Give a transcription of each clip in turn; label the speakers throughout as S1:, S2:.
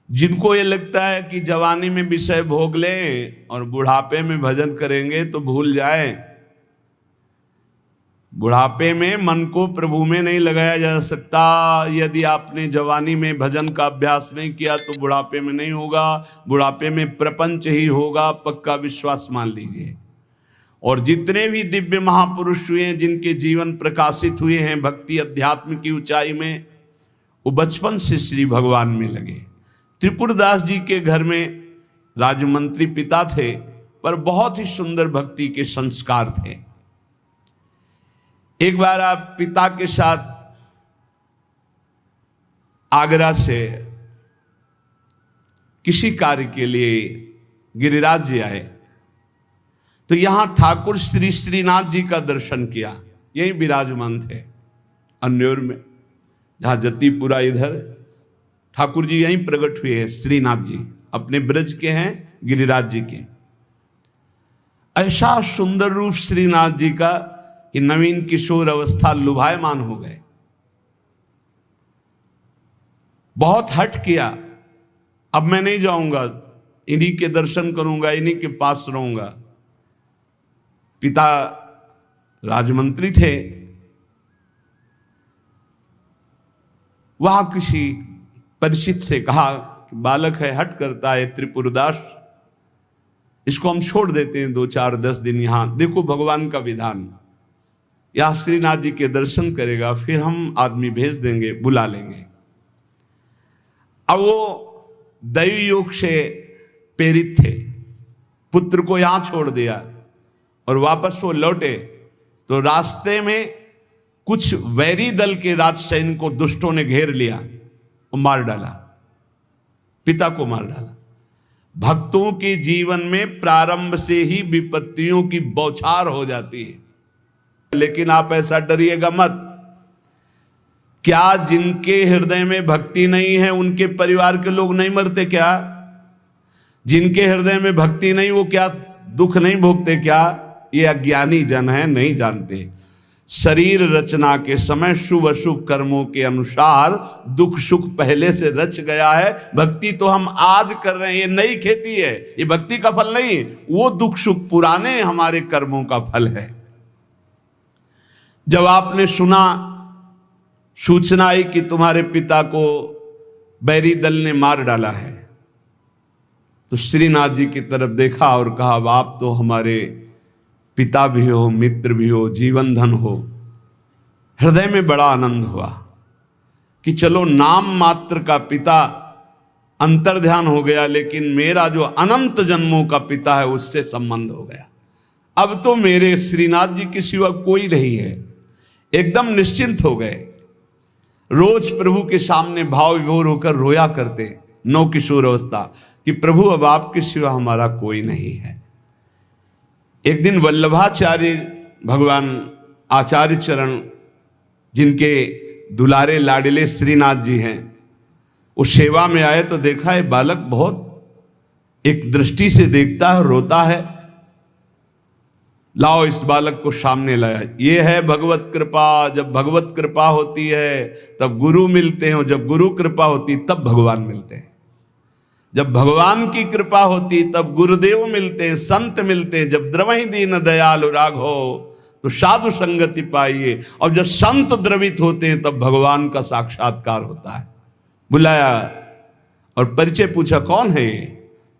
S1: जिनको ये लगता है कि जवानी में विषय भोग लें और बुढ़ापे में भजन करेंगे तो भूल जाए, बुढ़ापे में मन को प्रभु में नहीं लगाया जा सकता। यदि आपने जवानी में भजन का अभ्यास नहीं किया तो बुढ़ापे में नहीं होगा, बुढ़ापे में प्रपंच ही होगा, पक्का विश्वास मान लीजिए। और जितने भी दिव्य महापुरुष हुए हैं, जिनके जीवन प्रकाशित हुए हैं भक्ति अध्यात्म की ऊंचाई में, वो बचपन से श्री भगवान में लगे। त्रिपुरदास जी के घर में राजमंत्री पिता थे, पर बहुत ही सुंदर भक्ति के संस्कार थे। एक बार आप पिता के साथ आगरा से किसी कार्य के लिए गिरिराज जी आए, तो यहां ठाकुर श्री श्रीनाथ जी का दर्शन किया। यही विराजमान थे अन्योर में, जहां जतीपुरा इधर ठाकुर जी यहीं प्रकट हुए हैं। श्रीनाथ जी अपने ब्रज के हैं, गिरिराज जी के। ऐसा सुंदर रूप श्रीनाथ जी का कि नवीन किशोर अवस्था लुभायमान हो गए। बहुत हट किया, अब मैं नहीं जाऊंगा, इन्हीं के दर्शन करूंगा, इन्हीं के पास रहूंगा। पिता राजमंत्री थे, वहां किसी परिचित से कहा कि बालक है, हट करता है त्रिपुरदास, इसको हम छोड़ देते हैं 2-4-10 दिन यहां, देखो भगवान का विधान, या श्रीनाथ जी के दर्शन करेगा, फिर हम आदमी भेज देंगे, बुला लेंगे। अब वो दैवी योग से प्रेरित थे, पुत्र को यहां छोड़ दिया और वापस वो लौटे तो रास्ते में कुछ वैरी दल के राजसैनिक को दुष्टों ने घेर लिया और मार डाला, पिता को मार डाला। भक्तों के जीवन में प्रारंभ से ही विपत्तियों की बौछार हो जाती है, लेकिन आप ऐसा डरिएगा मत। क्या जिनके हृदय में भक्ति नहीं है उनके परिवार के लोग नहीं मरते क्या? जिनके हृदय में भक्ति नहीं वो क्या दुख नहीं भोगते क्या? ये अज्ञानी जन है, नहीं जानते। शरीर रचना के समय शुभ अशुभ कर्मों के अनुसार दुख सुख पहले से रच गया है। भक्ति तो हम आज कर रहे हैं, ये नई खेती है, ये भक्ति का फल नहीं, वो दुख सुख पुराने हमारे कर्मों का फल है। जब आपने सुना, सूचना आई कि तुम्हारे पिता को बैरी दल ने मार डाला है, तो श्रीनाथ जी की तरफ देखा और कहा, आप तो हमारे पिता भी हो, मित्र भी हो, जीवन धन हो। हृदय में बड़ा आनंद हुआ कि चलो नाम मात्र का पिता अंतर्ध्यान हो गया, लेकिन मेरा जो अनंत जन्मों का पिता है उससे संबंध हो गया। अब तो मेरे श्रीनाथ जी के सिवा कोई नहीं है। एकदम निश्चिंत हो गए। रोज प्रभु के सामने भाव विभोर होकर रोया करते, नौ किशोर अवस्था, कि प्रभु अब आपके सिवा हमारा कोई नहीं है। एक दिन वल्लभाचार्य भगवान आचार्य चरण, जिनके दुलारे लाडले श्रीनाथ जी हैं, वो सेवा में आए तो देखा है बालक बहुत एक दृष्टि से देखता है, रोता है। लाओ इस बालक को सामने लाया। ये है भगवत कृपा। जब भगवत कृपा होती है तब गुरु मिलते हैं, जब गुरु कृपा होती तब भगवान मिलते हैं। जब भगवान की कृपा होती तब गुरुदेव मिलते हैं, संत मिलते हैं। जब द्रवहि दीन दयालु राघो तो साधु संगति पाइए। और जब संत द्रवित होते हैं तब भगवान का साक्षात्कार होता है। बुलाया और परिचय पूछा, कौन है ये?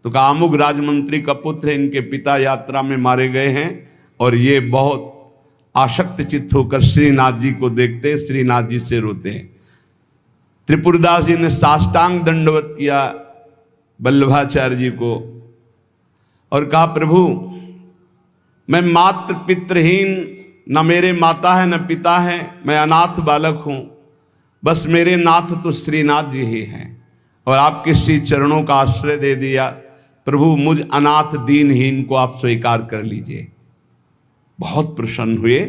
S1: तो कहा अमुक राजमंत्री का पुत्र है, इनके पिता यात्रा में मारे गए हैं और ये बहुत आसक्त चित्त होकर श्रीनाथ जी को देखते, श्रीनाथ जी से रोते हैं। त्रिपुरदास जी ने साष्टांग दंडवत किया वल्लभाचार्य जी को और कहा, प्रभु मैं मात्र पितृहीन, न मेरे माता है न पिता है, मैं अनाथ बालक हूँ। बस मेरे नाथ तो श्रीनाथ जी ही हैं और आपके श्री चरणों का आश्रय दे दिया। प्रभु मुझ अनाथ दीनहीन को आप स्वीकार कर लीजिए। बहुत प्रसन्न हुए।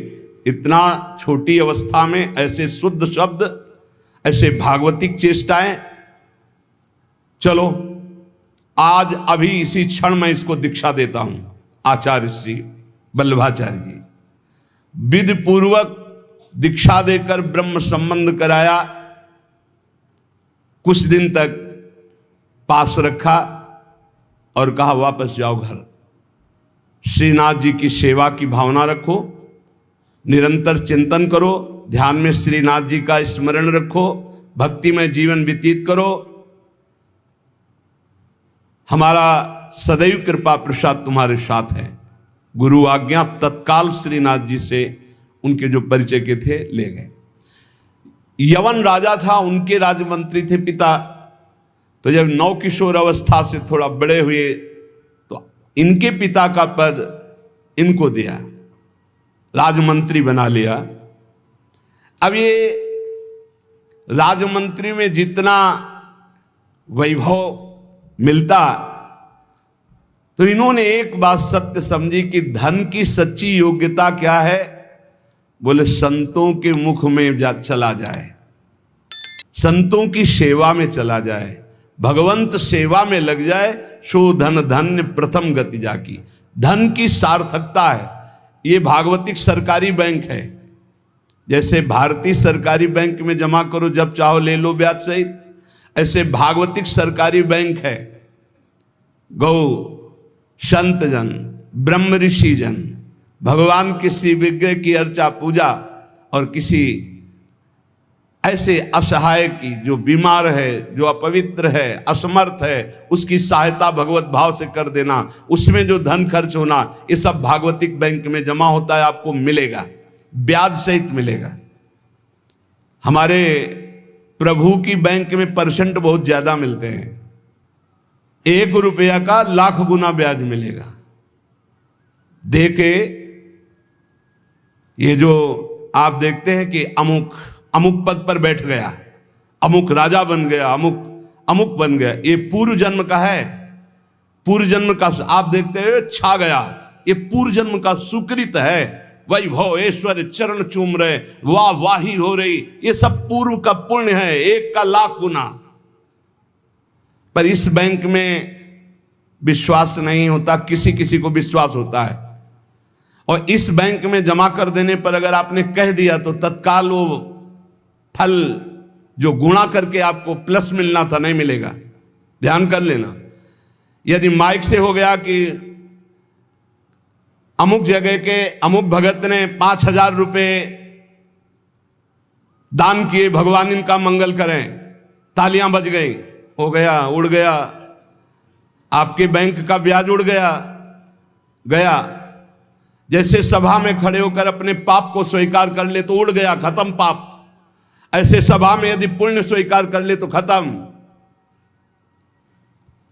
S1: इतना छोटी अवस्था में ऐसे शुद्ध शब्द, ऐसे भागवतिक चेष्टाएं। चलो आज अभी इसी क्षण मैं इसको दीक्षा देता हूं। आचार्य श्री वल्लभाचार्य जी विधि पूर्वक दीक्षा देकर ब्रह्म संबंध कराया। कुछ दिन तक पास रखा और कहा वापस जाओ घर। श्रीनाथ जी की सेवा की भावना रखो, निरंतर चिंतन करो, ध्यान में श्रीनाथ जी का स्मरण रखो, भक्ति में जीवन व्यतीत करो। हमारा सदैव कृपा प्रसाद तुम्हारे साथ है। गुरु आज्ञा तत्काल श्रीनाथ जी से उनके जो परिचय के थे ले गए। यवन राजा था, उनके राजमंत्री थे पिता। तो जब नौ किशोर अवस्था से थोड़ा बड़े हुए तो इनके पिता का पद इनको दिया, राजमंत्री बना लिया। अब ये राजमंत्री में जितना वैभव मिलता, तो इन्होंने एक बात सत्य समझी कि धन की सच्ची योग्यता क्या है। बोले संतों के मुख में चला जाए, संतों की सेवा में चला जाए, भगवंत सेवा में लग जाए, सो धन धन्य प्रथम गति जाकी। धन की सार्थकता है। ये भागवतिक सरकारी बैंक है। जैसे भारतीय सरकारी बैंक में जमा करो जब चाहो ले लो ब्याज सहित, ऐसे भागवतिक सरकारी बैंक है। गौ संत जन, ब्रह्म ऋषि जन, भगवान किसी विग्रह की अर्चा पूजा और किसी ऐसे असहाय की जो बीमार है, जो अपवित्र है, असमर्थ है, उसकी सहायता भगवत भाव से कर देना, उसमें जो धन खर्च होना, ये सब भागवतिक बैंक में जमा होता है। आपको मिलेगा, ब्याज सहित मिलेगा। हमारे प्रभु की बैंक में परसेंट बहुत ज्यादा मिलते हैं। 1 रुपया का लाख गुना ब्याज मिलेगा। देखे ये जो आप देखते हैं कि अमुक पद पर बैठ गया, अमुक राजा बन गया, अमुक बन गया, ये पूर्व जन्म का है। पूर्व जन्म का आप देखते हैं छा गया, ये पूर्व जन्म का सुकृत है। वैभव ऐश्वर्य चरण चूम रहे, वाह वाही हो रही, ये सब पूर्व का पुण्य है, 1 का लाख गुना। पर इस बैंक में विश्वास नहीं होता, किसी किसी को विश्वास होता है। और इस बैंक में जमा कर देने पर अगर आपने कह दिया तो तत्काल वो फल जो गुणा करके आपको प्लस मिलना था नहीं मिलेगा। ध्यान कर लेना। यदि माइक से हो गया कि अमुक जगह के अमुक भगत ने 5,000 रुपए दान किए, भगवान इनका मंगल करें, तालियां बज गई, हो गया, उड़ गया, आपके बैंक का ब्याज उड़ गया। जैसे सभा में खड़े होकर अपने पाप को स्वीकार कर ले तो उड़ गया, खत्म पाप। ऐसे सभा में यदि पुण्य स्वीकार कर ले तो खत्म।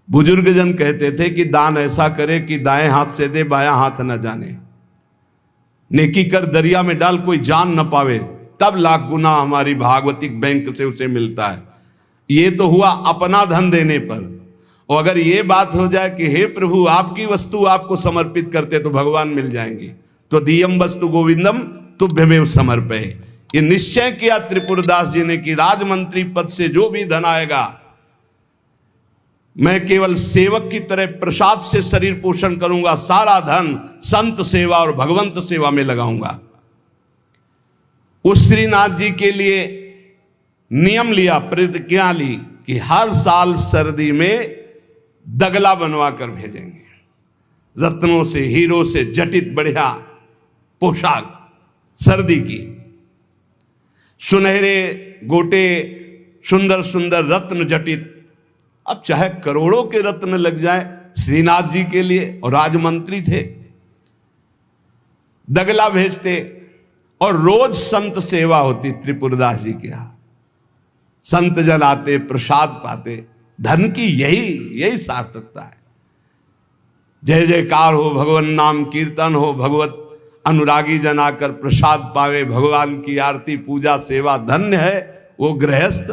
S1: बुजुर्ग जन कहते थे कि दान ऐसा करे कि दाएं हाथ से दे, बायां हाथ न जाने। नेकी कर दरिया में डाल, कोई जान न पावे, तब लाख गुना हमारी भागवतिक बैंक से उसे मिलता है। ये तो हुआ अपना धन देने पर। और अगर ये बात हो जाए कि हे प्रभु आपकी वस्तु आपको समर्पित करते तो भगवान मिल जाएंगे, तो दियम वस्तु गोविंदम तुभ्यमेव समर्पये। ये निश्चय किया त्रिपुरदास जी ने कि राजमंत्री पद से जो भी धन आएगा मैं केवल सेवक की तरह प्रसाद से शरीर पोषण करूंगा, सारा धन संत सेवा और भगवंत सेवा में लगाऊंगा। उस श्रीनाथ जी के लिए नियम लिया, प्रतिज्ञा ली कि हर साल सर्दी में दगला बनवा कर भेजेंगे, रत्नों से हीरो से जटित बढ़िया पोशाक, सर्दी की, सुनहरे गोटे, सुंदर सुंदर रत्न जटित। अब चाहे करोड़ों के रत्न लग जाए श्रीनाथ जी के लिए, और राजमंत्री थे, दगला भेजते और रोज संत सेवा होती त्रिपुरदास जी के यहां। संत जन आते, प्रसाद पाते। धन की यही सार्थकता है। जय जयकार हो, भगवान नाम कीर्तन हो, भगवत अनुरागी जन आकर प्रसाद पावे, भगवान की आरती पूजा सेवा। धन्य है वो गृहस्थ,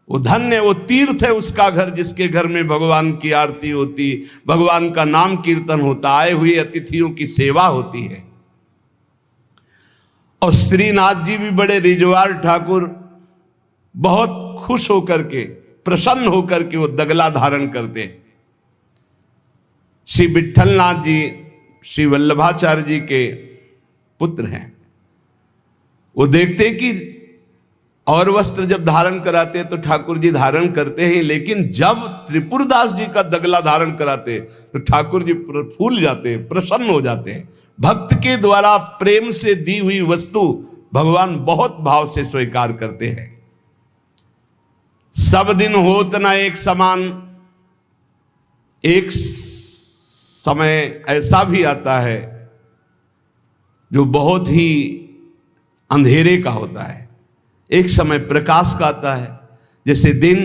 S1: वो धन्य, वो तीर्थ है उसका घर जिसके घर में भगवान की आरती होती, भगवान का नाम कीर्तन होता, आए हुए अतिथियों की सेवा होती है। और श्रीनाथ जी भी बड़े रिजवार ठाकुर, बहुत खुश होकर के, प्रसन्न होकर के वो दगला धारण करते। श्री विठलनाथ जी श्री वल्लभाचार्य जी के पुत्र हैं। वो देखते कि और वस्त्र जब धारण कराते हैं तो ठाकुर जी धारण करते हैं, लेकिन जब त्रिपुरदास जी का दगला धारण कराते तो ठाकुर जी फूल जाते हैं, प्रसन्न हो जाते हैं। भक्त के द्वारा प्रेम से दी हुई वस्तु भगवान बहुत भाव से स्वीकार करते हैं। सब दिन होत न एक समान, एक समय ऐसा भी आता है जो बहुत ही अंधेरे का होता है, एक समय प्रकाश का आता है। जैसे दिन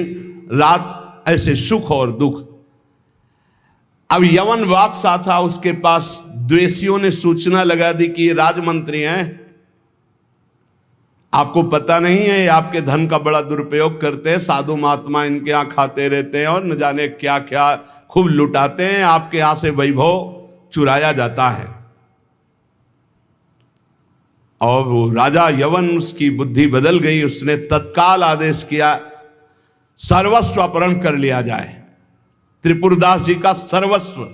S1: रात ऐसे सुख और दुख। अब यवन बादशाह था, उसके पास द्वेषियों ने सूचना लगा दी कि ये राजमंत्री हैं, आपको पता नहीं है ये आपके धन का बड़ा दुरुपयोग करते हैं, साधु महात्मा इनके यहाँ खाते रहते हैं और न जाने क्या क्या खूब लुटाते हैं, आपके यहाँ से वैभव चुराया जाता है। और वो राजा यवन, उसकी बुद्धि बदल गई, उसने तत्काल आदेश किया सर्वस्व अपहरण कर लिया जाए, त्रिपुरदास जी का सर्वस्व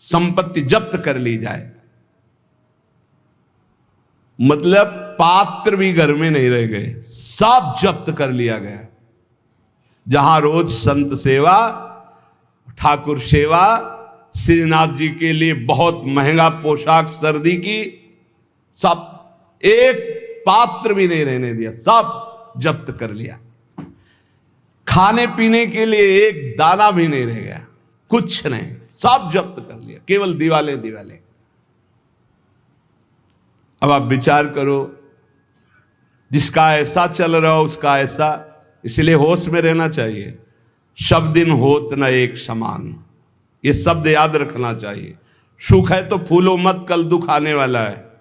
S1: संपत्ति जब्त कर ली जाए। मतलब पात्र भी घर में नहीं रह गए, सब जब्त कर लिया गया। जहां रोज संत सेवा, ठाकुर सेवा, श्रीनाथ जी के लिए बहुत महंगा पोशाक सर्दी की, सब एक पात्र भी नहीं रहने दिया, सब जब्त कर लिया। खाने पीने के लिए एक दाना भी नहीं रह गया, कुछ नहीं, सब जब्त कर लिया, केवल दीवाले दीवाले। अब आप विचार करो, जिसका ऐसा चल रहा हो उसका ऐसा, इसलिए होश में रहना चाहिए। सब दिन होत न एक समान, ये शब्द याद रखना चाहिए। सुख है तो फूलो मत, कल दुख आने वाला है।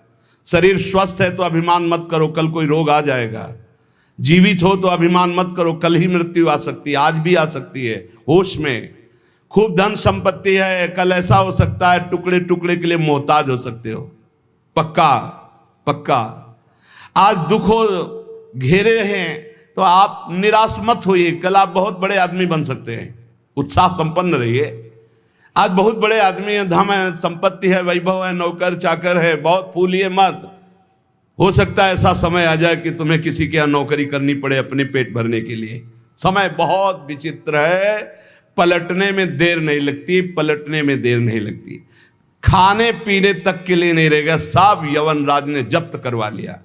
S1: शरीर स्वस्थ है तो अभिमान मत करो, कल कोई रोग आ जाएगा। जीवित हो तो अभिमान मत करो, कल ही मृत्यु आ सकती है, आज भी आ सकती है। होश में। खूब धन संपत्ति है, कल ऐसा हो सकता है टुकड़े टुकड़े के लिए मोहताज हो सकते हो। पक्का पक्का। आज दुखों घेरे हैं तो आप निराश मत होइए, कल आप बहुत बड़े आदमी बन सकते हैं। उत्साह संपन्न रहिए। आज बहुत बड़े आदमी हैं, धन है, संपत्ति है, वैभव है, नौकर चाकर है, बहुत फूलिए मत। हो सकता है ऐसा समय आ जाए कि तुम्हें किसी के यहाँ नौकरी करनी पड़े अपने पेट भरने के लिए। समय बहुत विचित्र है, पलटने में देर नहीं लगती, पलटने में देर नहीं लगती। खाने पीने तक के लिए नहीं रहेगा, सब यवन राज ने जब्त करवा लिया।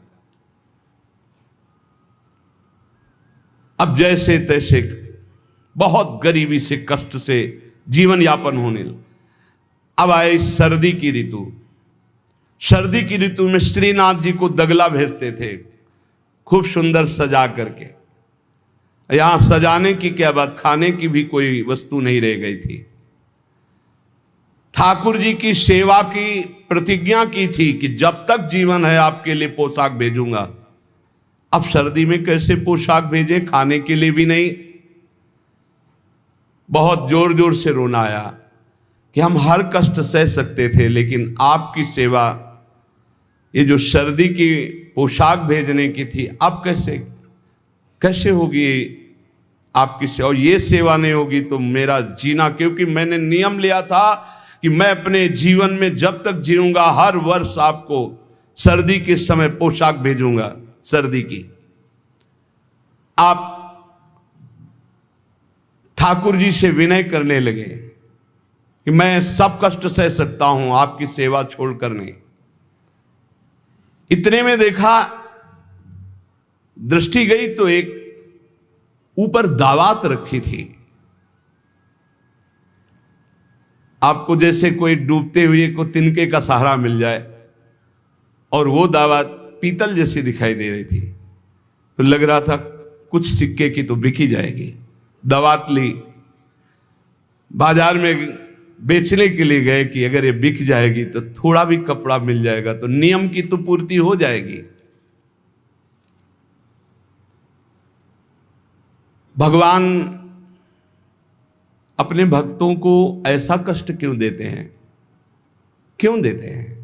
S1: अब जैसे तैसे बहुत गरीबी से कष्ट से जीवन यापन होने लगा। अब आए सर्दी की ऋतु। सर्दी की ऋतु में श्रीनाथ जी को दगला भेजते थे, खूब सुंदर सजा करके। यहां सजाने की क्या बात, खाने की भी कोई वस्तु नहीं रह गई थी। ठाकुर जी की सेवा की प्रतिज्ञा की थी कि जब तक जीवन है आपके लिए पोशाक भेजूंगा। अब सर्दी में कैसे पोशाक भेजे, खाने के लिए भी नहीं। बहुत जोर जोर से रोना आया कि हम हर कष्ट सह सकते थे, लेकिन आपकी सेवा, ये जो सर्दी की पोशाक भेजने की थी, अब कैसे कैसे होगी आपकी सेवा। और ये सेवा नहीं होगी तो मेरा जीना, क्योंकि मैंने नियम लिया था कि मैं अपने जीवन में जब तक जीऊंगा हर वर्ष आपको सर्दी के समय पोशाक भेजूंगा सर्दी की। आप ठाकुर जी से विनय करने लगे कि मैं सब कष्ट सह सकता हूं, आपकी सेवा छोड़कर नहीं। इतने में देखा, दृष्टि गई तो एक ऊपर दावात रखी थी। आपको जैसे कोई डूबते हुए को तिनके का सहारा मिल जाए, और वो दावात पीतल जैसी दिखाई दे रही थी, तो लग रहा था कुछ सिक्के की तो बिकी जाएगी। दावात ली, बाजार में बेचने के लिए गए कि अगर ये बिक जाएगी तो थोड़ा भी कपड़ा मिल जाएगा तो नियम की तो पूर्ति हो जाएगी। भगवान अपने भक्तों को ऐसा कष्ट क्यों देते हैं, क्यों देते हैं?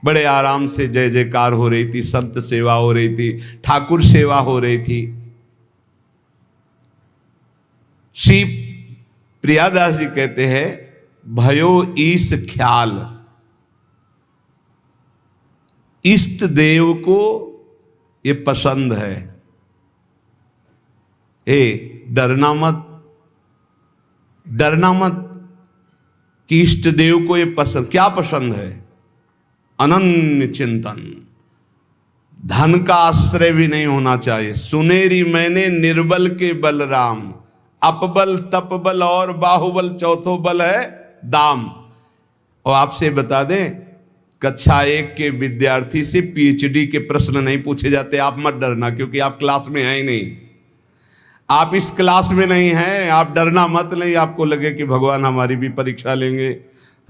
S1: बड़े आराम से जय जयकार हो रही थी, संत सेवा हो रही थी, ठाकुर सेवा हो रही थी। श्री प्रियादास जी कहते हैं, भयो ईश ख्याल, इष्ट देव को ये पसंद है। डरना मत, डरना मत कि इष्ट देव को ये पसंद, क्या पसंद है? अनन्य चिंतन। धन का आश्रय भी नहीं होना चाहिए। सुनेरी मैंने निर्बल के बलराम, अपबल तपबल और बाहुबल, चौथो बल है दाम। और आपसे बता दें, कक्षा 1 के विद्यार्थी से PhD के प्रश्न नहीं पूछे जाते। आप मत डरना, क्योंकि आप क्लास में हैं ही नहीं, आप इस क्लास में नहीं हैं। आप डरना मत। नहीं आपको लगे कि भगवान हमारी भी परीक्षा लेंगे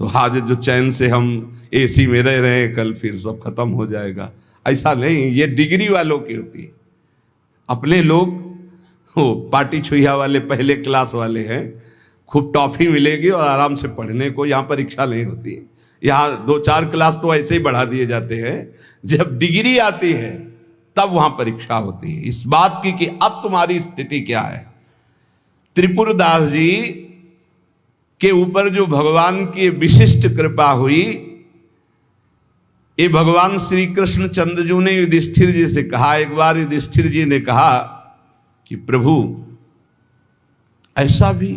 S1: तो आज जो चैन से हम AC में रह रहे हैं, कल फिर सब खत्म हो जाएगा, ऐसा नहीं। ये डिग्री वालों की होती है। अपने लोग वो पार्टी छुइया वाले पहले क्लास वाले हैं, खूब टॉफी मिलेगी और आराम से पढ़ने को। यहाँ परीक्षा नहीं होती है। यहाँ 2-4 क्लास तो ऐसे ही बढ़ा दिए जाते हैं। जब डिग्री आती है तब वहां परीक्षा होती है, इस बात की कि अब तुम्हारी स्थिति क्या है। त्रिपुरदास जी के ऊपर जो भगवान की विशिष्ट कृपा हुई, ये भगवान श्री कृष्ण चंद्रजू ने युधिष्ठिर जी से कहा। एक बार युधिष्ठिर जी ने कहा कि प्रभु, ऐसा भी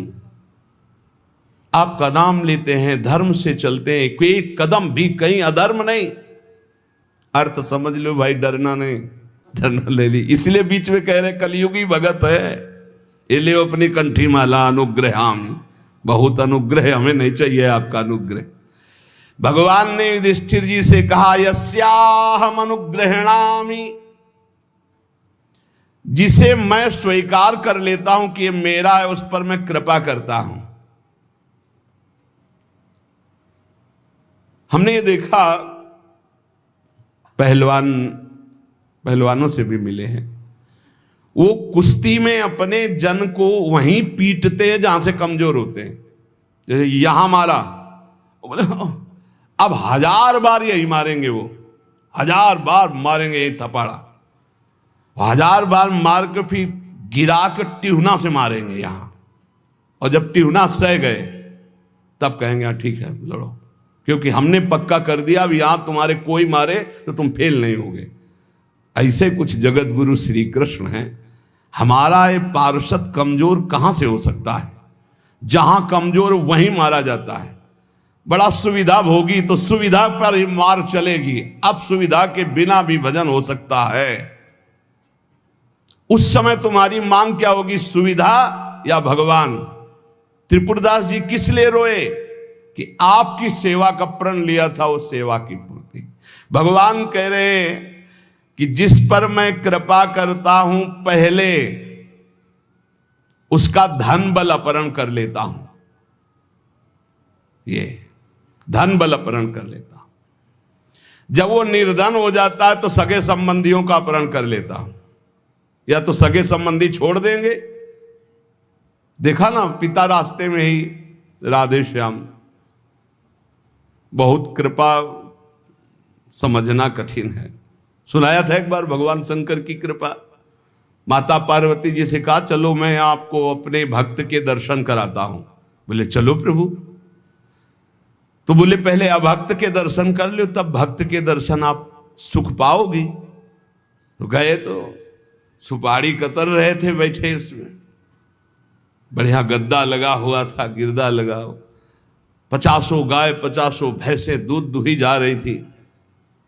S1: आपका नाम लेते हैं, धर्म से चलते हैं, कोई कदम भी कहीं अधर्म नहीं। अर्थ समझ लो भाई, डरना नहीं, डरना ले ली। इसलिए बीच में कह रहे कलयुगी भगत है, ये ले अपनी कंठी माला अनुग्रहामि। बहुत अनुग्रह, हमें नहीं चाहिए आपका अनुग्रह। भगवान ने युधिष्ठिर जी से कहा, यस्याहम अनुग्रहणामि, जिसे मैं स्वीकार कर लेता हूं कि ये मेरा है, उस पर मैं कृपा करता हूं। हमने ये देखा, पहलवानों से भी मिले हैं, वो कुश्ती में अपने जन को वहीं पीटते हैं जहां से कमजोर होते हैं। जैसे यहां मारा, बोले अब 1000 बार यही मारेंगे, वो 1000 बार मारेंगे यही थपाड़ा, 1000 बार मार के फिर गिरा के टिहुना से मारेंगे यहां। और जब टिहुना सह गए तब कहेंगे हाँ ठीक है लड़ो, क्योंकि हमने पक्का कर दिया अब यहां तुम्हारे कोई मारे तो तुम फेल नहीं होगे। ऐसे कुछ जगत गुरु श्री कृष्ण हैं। हमारा ये पार्षद कमजोर कहां से हो सकता है? जहां कमजोर वहीं मारा जाता है। बड़ा सुविधा भोगी तो सुविधा पर ही मार चलेगी, अब सुविधा के बिना भी भजन हो सकता है। उस समय तुम्हारी मांग क्या होगी, सुविधा या भगवान? त्रिपुरदास जी किस लिए रोए कि आपकी सेवा का प्रण लिया था, वो सेवा की पूर्ति। भगवान कह रहे हैं कि जिस पर मैं कृपा करता हूं पहले उसका धन बल अपहरण कर लेता हूं। ये धन बल अपहरण कर लेता हूं। जब वो निर्धन हो जाता है तो सगे संबंधियों का अपहरण कर लेता हूं, या तो सगे संबंधी छोड़ देंगे। देखा ना, पिता रास्ते में ही राधे श्याम। बहुत कृपा समझना कठिन है। सुनाया था एक बार भगवान शंकर की कृपा। माता पार्वती जी से कहा चलो मैं आपको अपने भक्त के दर्शन कराता हूं। बोले चलो प्रभु। तो बोले पहले अभक्त के दर्शन कर लो, तब भक्त के दर्शन आप सुख पाओगी। तो गए तो सुपारी कतर रहे थे बैठे, उसमें बढ़िया गद्दा लगा हुआ था, गिरदा लगा, 50 गाय 50 भैंसे दूध दुही जा रही थी।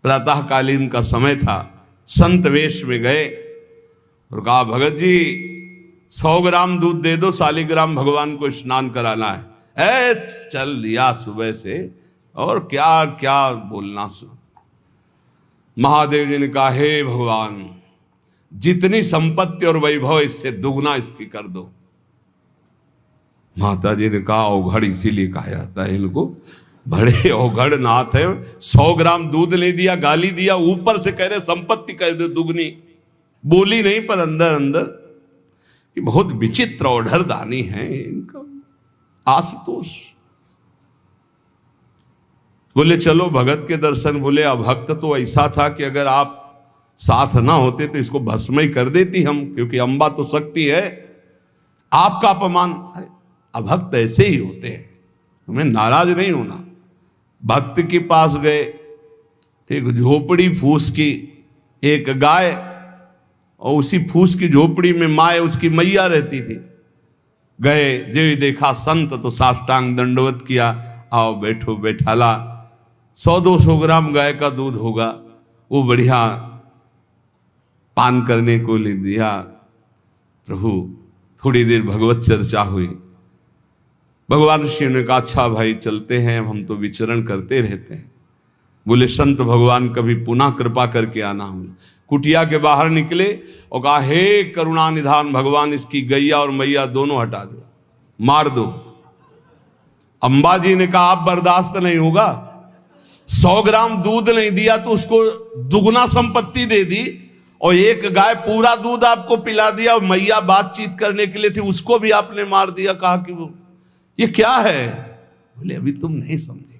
S1: प्रातःकालीन का समय था। संत वेश में गए और कहा भगत जी 100 ग्राम दूध दे दो, शालिग्राम भगवान को स्नान कराना है। चल दिया सुबह से, और क्या क्या बोलना। महादेव जी ने कहा हे भगवान, जितनी संपत्ति और वैभव इससे दुगना इसकी कर दो। माता जी ने कहा अवघड़ इसीलिए कहा जाता है इनको, बड़े अवघड़ नाथ है। 100 ग्राम दूध ले दिया, गाली दिया, ऊपर से कह रहे संपत्ति कह दो दुगनी। बोली नहीं पर अंदर अंदर कि बहुत विचित्र औढ़र दानी है इनका। आशुतोष बोले चलो भगत के दर्शन। बोले अभक्त तो ऐसा था कि अगर आप साथ ना होते तो इसको भस्म ही कर देती हम, क्योंकि अंबा तो शक्ति है। आपका अपमान। अरे अभक्त ऐसे ही होते हैं, तुम्हें नाराज नहीं होना। भक्त के पास गए, एक झोपड़ी फूस की, एक गाय और उसी फूस की झोपड़ी में माए उसकी मैया रहती थी। गए, जो देखा संत तो साष्टांग दंडवत किया, आओ बैठो बैठाला, 100-200 ग्राम गाय का दूध होगा, वो बढ़िया पान करने को ले दिया। प्रभु थोड़ी देर भगवत चर्चा हुई। भगवान शिव ने कहा अच्छा भाई चलते हैं, हम तो विचरण करते रहते हैं। बोले संत भगवान कभी पुनः कृपा करके आना। हम कुटिया के बाहर निकले और कहा हे करुणा निधान भगवान, इसकी गैया और मैया दोनों हटा दो, मार दो। अंबाजी ने कहा आप बर्दाश्त नहीं होगा, 100 ग्राम दूध नहीं दिया तो उसको दुगुना संपत्ति दे दी, और एक गाय पूरा दूध आपको पिला दिया, और मैया बातचीत करने के लिए थी उसको भी आपने मार दिया। कहा कि वो ये क्या है? बोले अभी तुम नहीं समझे।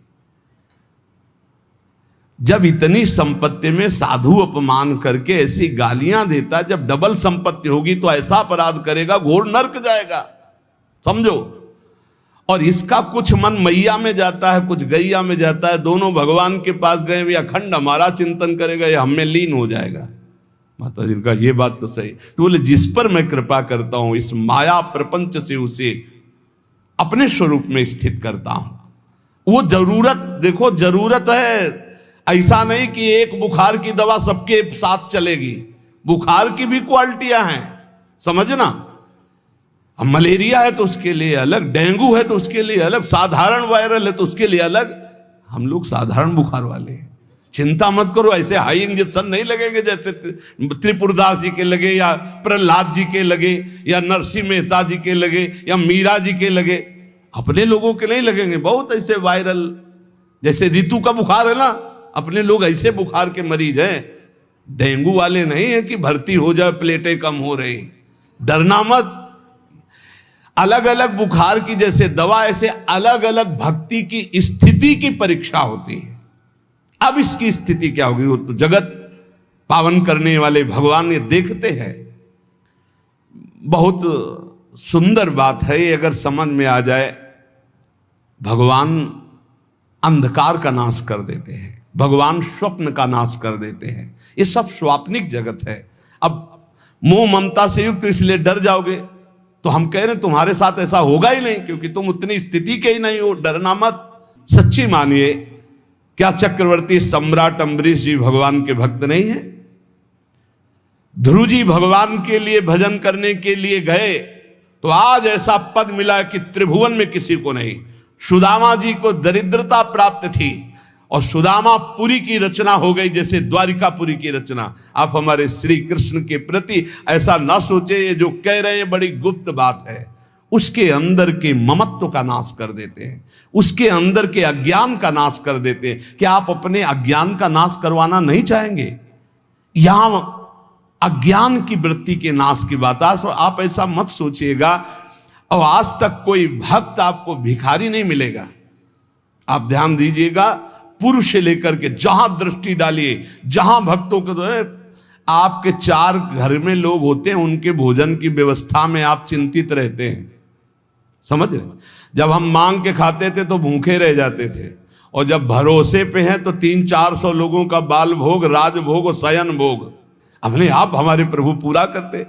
S1: जब इतनी संपत्ति में साधु अपमान करके ऐसी गालियां देता, जब डबल संपत्ति होगी तो ऐसा अपराध करेगा घोर नरक जाएगा, समझो। और इसका कुछ मन मैया में जाता है, कुछ गैया में जाता है। दोनों भगवान के पास गए, वे अखंड हमारा चिंतन करेगा, ये हमें लीन हो जाएगा। माता जी का ये बात तो सही। तो बोले जिस पर मैं कृपा करता हूं इस माया प्रपंच से उसे अपने स्वरूप में स्थित करता हूं। वो जरूरत देखो, जरूरत है, ऐसा नहीं कि एक बुखार की दवा सबके साथ चलेगी। बुखार की भी क्वालिटियां हैं, समझना। अब मलेरिया है तो उसके लिए अलग, डेंगू है तो उसके लिए अलग, साधारण वायरल है तो उसके लिए अलग। हम लोग साधारण बुखार वाले हैं, चिंता मत करो। ऐसे हाई इंजेक्शन नहीं लगेंगे जैसे त्रिपुरदास जी के लगे, या प्रहलाद जी के लगे, या नरसिंह मेहता जी के लगे, या मीरा जी के लगे। अपने लोगों के नहीं लगेंगे। बहुत ऐसे वायरल, जैसे ऋतु का बुखार है ना, अपने लोग ऐसे बुखार के मरीज हैं। डेंगू वाले नहीं है कि भर्ती हो जाए, प्लेटें कम हो रही। डरना मत। अलग अलग बुखार की जैसे दवा, ऐसे अलग अलग भक्ति की स्थिति की परीक्षा होती है। अब इसकी स्थिति क्या होगी वो तो जगत पावन करने वाले भगवान ये देखते हैं। बहुत सुंदर बात है ये, अगर समझ में आ जाए। भगवान अंधकार का नाश कर देते हैं, भगवान स्वप्न का नाश कर देते हैं। ये सब स्वाप्निक जगत है। अब मोह ममता से युक्त इसलिए डर जाओगे तो हम कह रहे हैं तुम्हारे साथ ऐसा होगा ही नहीं, क्योंकि तुम उतनी स्थिति के ही नहीं हो। डरना मत, सच्ची मानिए। क्या चक्रवर्ती सम्राट अम्बरीश जी भगवान के भक्त नहीं है? ध्रुव जी भगवान के लिए भजन करने के लिए गए तो आज ऐसा पद मिला कि त्रिभुवन में किसी को नहीं। सुदामा जी को दरिद्रता प्राप्त थी और सुदामापुरी की रचना हो गई, जैसे द्वारिकापुरी की रचना। आप हमारे श्री कृष्ण के प्रति ऐसा ना सोचे, ये जो कह रहे हैं बड़ी गुप्त बात है। उसके अंदर के ममत्व का नाश कर देते हैं, उसके अंदर के अज्ञान का नाश कर देते हैं। क्या आप अपने अज्ञान का नाश करवाना नहीं चाहेंगे? यहां अज्ञान की वृत्ति के नाश की बात। आप ऐसा मत सोचिएगा। और आज तक कोई भक्त आपको भिखारी नहीं मिलेगा। आप ध्यान दीजिएगा, पुरुष से लेकर के जहां दृष्टि डालिए, जहां भक्तों को आपके 4 घर में लोग होते हैं, उनके भोजन की व्यवस्था में आप चिंतित रहते हैं, समझ रहे? जब हम मांग के खाते थे तो भूखे रह जाते थे, और जब भरोसे पे हैं तो 300-400 लोगों का बाल भोग, राजभोग और शयन भोग अपने आप हमारे प्रभु पूरा करते।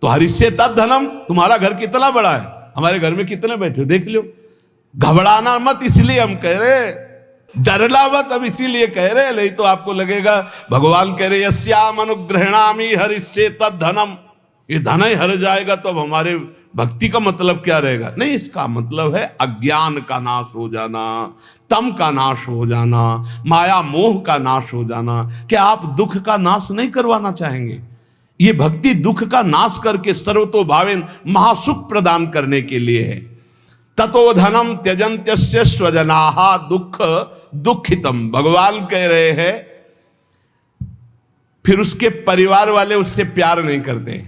S1: तो हरिष्य तद धनम। तुम्हारा घर कितना बड़ा है, हमारे घर में कितने बैठे हो देख लो। घबराना मत, इसलिए हम कह रहे, डरना मत अब इसीलिए कह रहे, नहीं तो आपको लगेगा भगवान कह रहे यस्याम अनुग्रहणामि हरिष्ये तद धनम। ये धन ही हर जाएगा तो अब हमारे भक्ति का मतलब क्या रहेगा? नहीं, इसका मतलब है अज्ञान का नाश हो जाना, तम का नाश हो जाना, माया मोह का नाश हो जाना। क्या आप दुख का नाश नहीं करवाना चाहेंगे? ये भक्ति दुख का नाश करके सर्वतोभावेन महासुख प्रदान करने के लिए है। ततो धनम त्यजन्त्यस्य स्वजनाः दुख दुखितम। भगवान कह रहे हैं फिर उसके परिवार वाले उससे प्यार नहीं करते।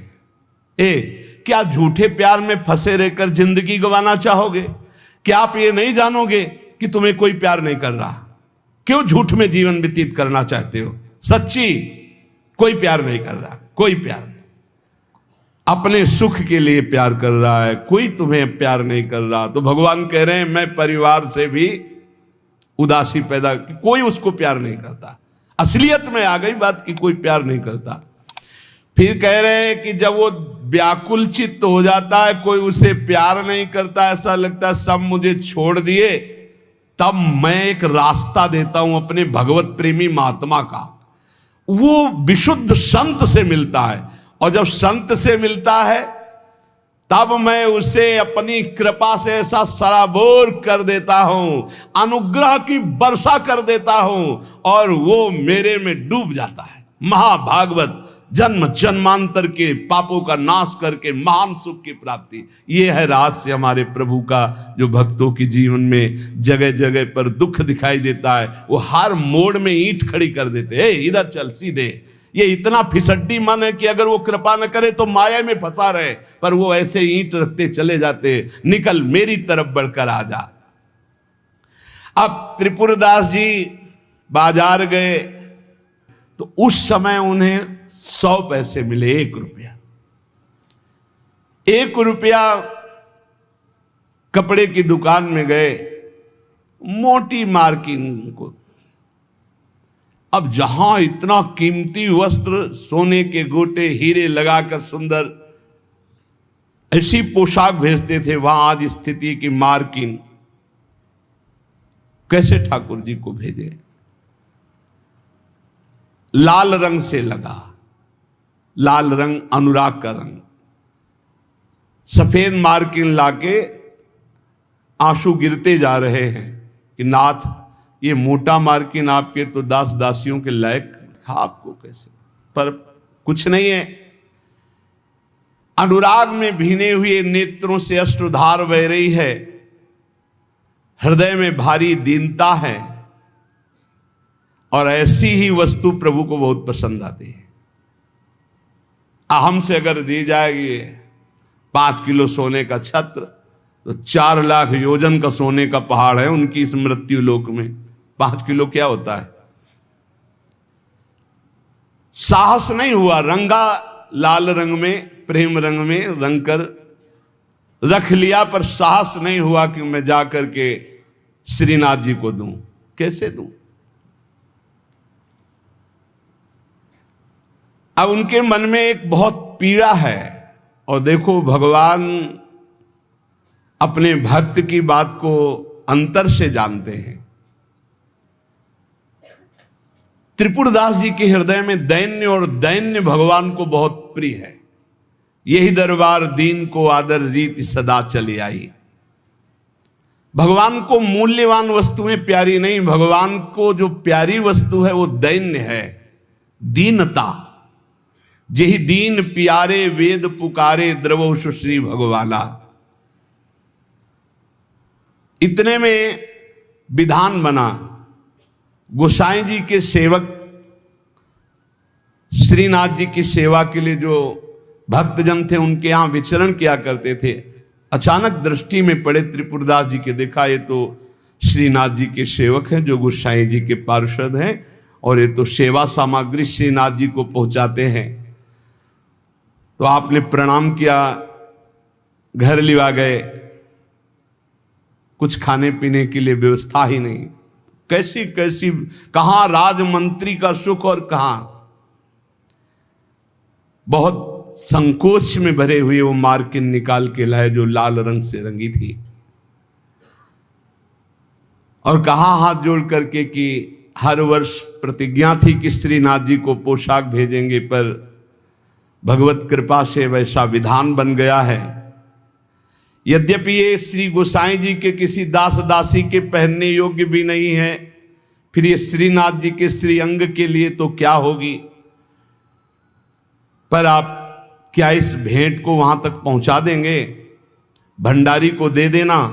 S1: क्या झूठे प्यार में फंसे रहकर जिंदगी गंवाना चाहोगे? क्या आप ये नहीं जानोगे कि तुम्हें कोई प्यार नहीं कर रहा? क्यों झूठ में जीवन व्यतीत करना चाहते हो? सच्ची कोई प्यार नहीं कर रहा, कोई प्यार नहीं। अपने सुख के लिए प्यार कर रहा है, कोई तुम्हें प्यार नहीं कर रहा। तो भगवान कह रहे हैं मैं परिवार से भी उदासी पैदा, कोई उसको प्यार नहीं करता। असलियत में आ गई बात कि कोई प्यार नहीं करता। फिर कह रहे हैं कि जब वो व्याकुल चित्त हो जाता है, कोई उसे प्यार नहीं करता, ऐसा लगता है सब मुझे छोड़ दिए, तब मैं एक रास्ता देता हूं अपने भगवत प्रेमी महात्मा का। वो विशुद्ध संत से मिलता है, और जब संत से मिलता है तब मैं उसे अपनी कृपा से ऐसा सराबोर कर देता हूं, अनुग्रह की वर्षा कर देता हूं, और वो मेरे में डूब जाता है। महाभागवत जन्म जन्मांतर के पापों का नाश करके महान सुख की प्राप्ति, ये है रहस्य हमारे प्रभु का, जो भक्तों के जीवन में जगह जगह पर दुख दिखाई देता है। वो हर मोड़ में ईंट खड़ी कर देते हैं, इधर चल सीधे। ये इतना फिसड्डी मन है कि अगर वो कृपा न करे तो माया में फंसा रहे, पर वो ऐसे ईंट रखते चले जाते, निकल मेरी तरफ बढ़कर आ जा। अब त्रिपुरदास जी बाजार गए तो उस समय उन्हें 100 पैसे मिले, 1 रुपया। 1 रुपया कपड़े की दुकान में गए, मोटी मार्किन को। अब जहां इतना कीमती वस्त्र, सोने के गोटे, हीरे लगाकर सुंदर ऐसी पोशाक भेजते थे, वहां आज स्थिति की मार्किन कैसे ठाकुर जी को भेजे? लाल रंग से लगा, लाल रंग अनुराग का रंग, सफेद मार्किन लाके आंसू गिरते जा रहे हैं कि नाथ ये मोटा मार्किन आपके तो दास दासियों के लायक था, आपको कैसे? पर कुछ नहीं है, अनुराग में भीने हुए नेत्रों से अश्रुधार बह रही है, हृदय में भारी दीनता है, और ऐसी ही वस्तु प्रभु को बहुत पसंद आती है। हमसे अगर दी जाएगी 5 किलो सोने का छत्र, तो 4 लाख योजन का सोने का पहाड़ है उनकी इस मृत्यु लोक में। 5 किलो क्या होता है? साहस नहीं हुआ, रंगा लाल रंग में, प्रेम रंग में रंग कर रख लिया, पर साहस नहीं हुआ कि मैं जाकर के श्रीनाथ जी को दूं। कैसे दूं? अब उनके मन में एक बहुत पीड़ा है, और देखो भगवान अपने भक्त की बात को अंतर से जानते हैं। त्रिपुरदास जी के हृदय में दैन्य, और दैन्य भगवान को बहुत प्रिय है। यही दरबार दीन को आदर रीति सदा चली आई। भगवान को मूल्यवान वस्तुएं प्यारी नहीं, भगवान को जो प्यारी वस्तु है वो दैन्य है, दीनता। जेहि दीन प्यारे वेद पुकारे, द्रवो सुश्री भगवाला। इतने में विधान बना, गोसाई जी के सेवक श्रीनाथ जी की सेवा के लिए जो भक्तजन थे उनके यहां विचरण किया करते थे, अचानक दृष्टि में पड़े त्रिपुरदास जी के। देखा ये तो श्रीनाथ जी के सेवक हैं जो गोसाई जी के पार्षद हैं, और ये तो सेवा सामग्री श्रीनाथ जी को पहुंचाते हैं। तो आपने प्रणाम किया, घर लिवा गए, कुछ खाने पीने के लिए व्यवस्था ही नहीं। कैसी कैसी, कहां राजमंत्री का सुख और कहां, बहुत संकोच में भरे हुए वो मार्किन निकाल के लाए जो लाल रंग से रंगी थी, और कहा हाथ जोड़ करके कि हर वर्ष प्रतिज्ञा थी कि श्रीनाथ जी को पोशाक भेजेंगे, पर भगवत कृपा से वैसा विधान बन गया है। यद्यपि ये श्री गोसाई जी के किसी दास दासी के पहनने योग्य भी नहीं है, फिर ये श्रीनाथ जी के श्री अंग के लिए तो क्या होगी। पर आप क्या इस भेंट को वहां तक पहुंचा देंगे? भंडारी को दे देना,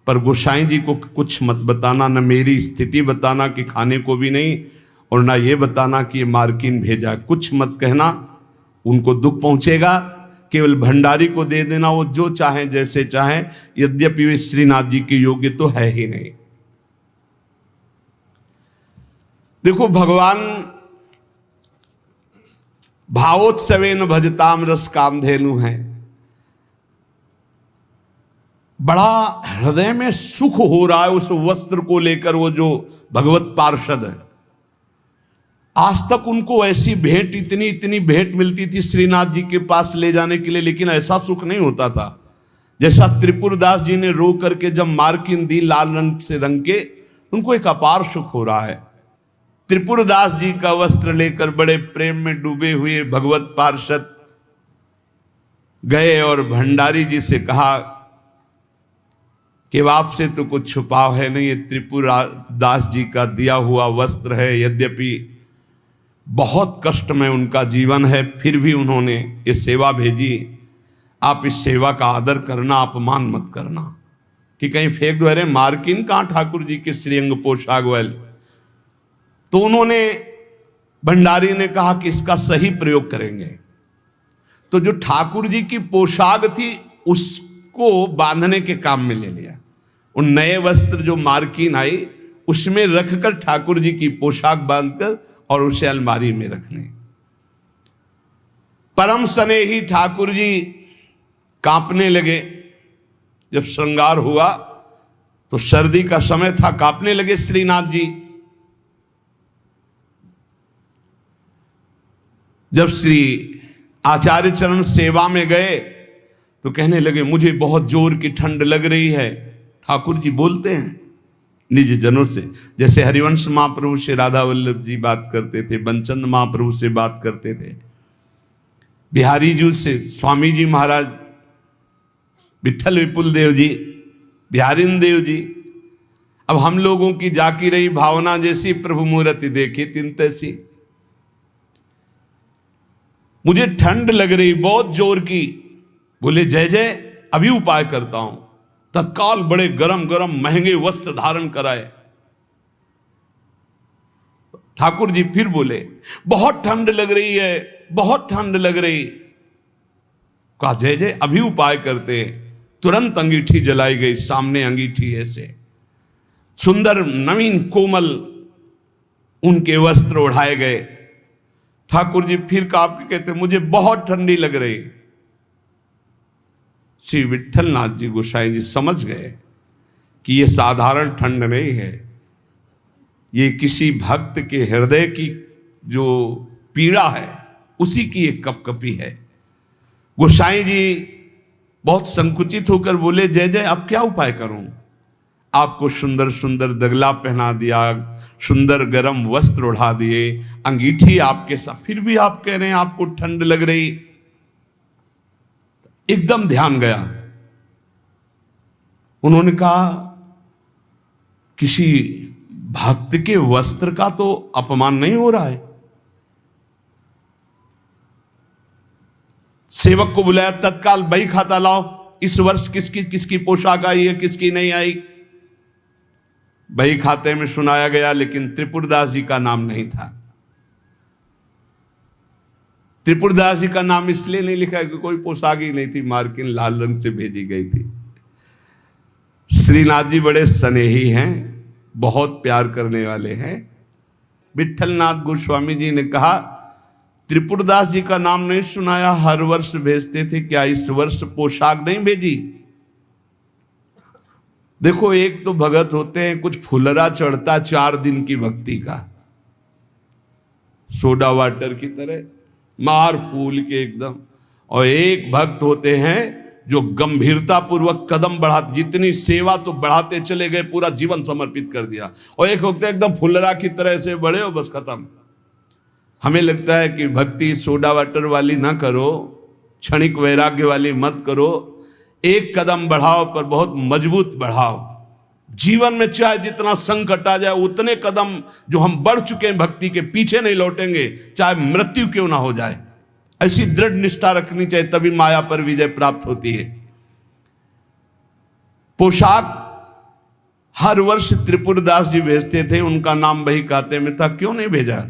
S1: पर गोसाई जी को कुछ मत बताना, न मेरी स्थिति बताना कि खाने को भी नहीं, और ना ये बताना कि ये मार्किन भेजा, कुछ मत कहना, उनको दुख पहुंचेगा। केवल भंडारी को दे देना, वो जो चाहे जैसे चाहे, यद्यपि वे श्रीनाथ जी के योग्य तो है ही नहीं। देखो भगवान भावोत्सवेन भजताम रस कामधेनु है। बड़ा हृदय में सुख हो रहा है उस वस्त्र को लेकर, वो जो भगवत पार्षद है। आज तक उनको ऐसी भेंट, इतनी इतनी भेंट मिलती थी श्रीनाथ जी के पास ले जाने के लिए, लेकिन ऐसा सुख नहीं होता था जैसा त्रिपुरदास जी ने रो करके जब मार्किन दी लाल रंग से रंग के, उनको एक अपार सुख हो रहा है। त्रिपुरदास जी का वस्त्र लेकर बड़े प्रेम में डूबे हुए भगवत पार्षद गए और भंडारी जी से कहा कि आपसे तो कुछ छुपाव है नहीं, ये त्रिपुरदास जी का दिया हुआ वस्त्र है, यद्यपि बहुत कष्ट में उनका जीवन है, फिर भी उन्होंने ये सेवा भेजी, आप इस सेवा का आदर करना, अपमान मत करना कि कहीं फेंक दो। अरे मार्किन कहाँ ठाकुर जी के श्रीअंग पोशाक वाल। तो उन्होंने, भंडारी ने कहा कि इसका सही प्रयोग करेंगे। तो जो ठाकुर जी की पोशाक थी उसको बांधने के काम में ले लिया। उन नए वस्त्र जो मार्किन आई उसमें रखकर ठाकुर जी की पोशाक बांधकर और उसे अलमारी में रखने। परम स्नेही ठाकुर जी कांपने लगे। जब श्रृंगार हुआ तो सर्दी का समय था, कांपने लगे श्रीनाथ जी। जब श्री आचार्य चरण सेवा में गए तो कहने लगे मुझे बहुत जोर की ठंड लग रही है। ठाकुर जी बोलते हैं निज जनों से, जैसे हरिवंश महाप्रभु से राधा वल्लभ जी बात करते थे, बंचंद महाप्रभु से बात करते थे, बिहारी जी से स्वामी जी महाराज, विठल विपुल देव जी, बिहारिन देव जी। अब हम लोगों की जाकी रही भावना जैसी प्रभु मूर्ति देखी तिन तैसी। मुझे ठंड लग रही बहुत जोर की। बोले जय जय, अभी उपाय करता हूं। तत्काल बड़े गरम गरम महंगे वस्त्र धारण कराए। ठाकुर जी फिर बोले बहुत ठंड लग रही है, बहुत ठंड लग रही। कहा जय जय, अभी उपाय करते। तुरंत अंगीठी जलाई गई, सामने अंगीठी ऐसे सुंदर नवीन कोमल उनके वस्त्र उड़ाए गए। ठाकुर जी फिर कांप के कहते मुझे बहुत ठंडी लग रही। श्री विठल नाथ जी गोसाई जी समझ गए कि यह साधारण ठंड नहीं है, ये किसी भक्त के हृदय की जो पीड़ा है उसी की एक कपकपी है। गोसाई जी बहुत संकुचित होकर बोले जय जय, अब क्या उपाय करूं? आपको सुंदर सुंदर दगला पहना दिया, सुंदर गरम वस्त्र उड़ा दिए, अंगीठी आपके साथ, फिर भी आप कह रहे हैं आपको ठंड लग रही। एकदम ध्यान गया। उन्होंने कहा किसी भक्त के वस्त्र का तो अपमान नहीं हो रहा है। सेवक को बुलाया, तत्काल बही खाता लाओ, इस वर्ष किसकी किसकी पोशाक आई है, किसकी नहीं आई। बही खाते में सुनाया गया, लेकिन त्रिपुरदास जी का नाम नहीं था। त्रिपुरदास जी का नाम इसलिए नहीं लिखा कि कोई पोशाक ही नहीं थी, मार्किन लाल रंग से भेजी गई थी। श्रीनाथ जी बड़े स्नेही हैं, बहुत प्यार करने वाले हैं। विठलनाथ गोस्वामी जी ने कहा त्रिपुरदास जी का नाम नहीं सुनाया, हर वर्ष भेजते थे, क्या इस वर्ष पोशाक नहीं भेजी? देखो एक तो भगत होते हैं कुछ फुलरा चढ़ता 4 दिन की भक्ति का, सोडा वाटर की तरह मार फूल के एकदम। और एक भक्त होते हैं जो गंभीरता पूर्वक कदम बढ़ाते, जितनी सेवा तो बढ़ाते चले गए, पूरा जीवन समर्पित कर दिया। और एक होते हैं एकदम फुलरा की तरह से बड़े हो बस खत्म। हमें लगता है कि भक्ति सोडा वाटर वाली ना करो, क्षणिक वैराग्य वाली मत करो, एक कदम बढ़ाओ पर बहुत मजबूत बढ़ाओ। जीवन में चाहे जितना संकट आ जाए, उतने कदम जो हम बढ़ चुके हैं भक्ति के, पीछे नहीं लौटेंगे, चाहे मृत्यु क्यों ना हो जाए। ऐसी दृढ़ निष्ठा रखनी चाहिए, तभी माया पर विजय प्राप्त होती है। पोशाक हर वर्ष त्रिपुरदास जी भेजते थे, उनका नाम बही खाते में था, क्यों नहीं भेजा?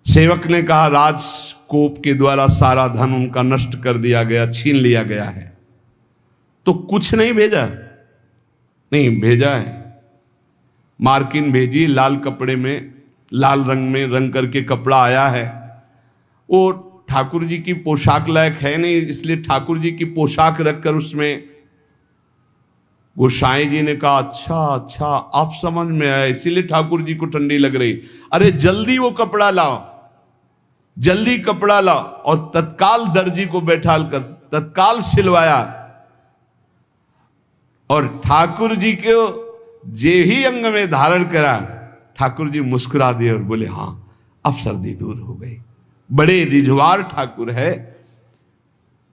S1: सेवक ने कहा राजकोप के द्वारा सारा धन उनका नष्ट कर दिया गया, छीन लिया गया है, तो कुछ नहीं भेजा? नहीं भेजा है। मार्किन भेजी, लाल कपड़े में, लाल रंग में रंग करके कपड़ा आया है। वो ठाकुर जी की पोशाक लायक है नहीं, इसलिए ठाकुर जी की पोशाक रखकर उसमें गोसाई जी ने कहा अच्छा अच्छा, आप समझ में आया, इसीलिए ठाकुर जी को ठंडी लग रही। अरे जल्दी वो कपड़ा लाओ, जल्दी कपड़ा लाओ। और तत्काल दर्जी को बैठाल कर तत्काल सिलवाया। और ठाकुर जी को जे ही अंग में धारण करा, ठाकुर जी मुस्कुरा दिए और बोले हाँ अब सर्दी दूर हो गई। बड़े रिझवार ठाकुर है।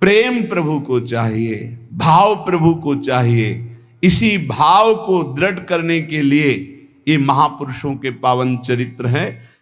S1: प्रेम प्रभु को चाहिए, भाव प्रभु को चाहिए। इसी भाव को दृढ़ करने के लिए ये महापुरुषों के पावन चरित्र हैं।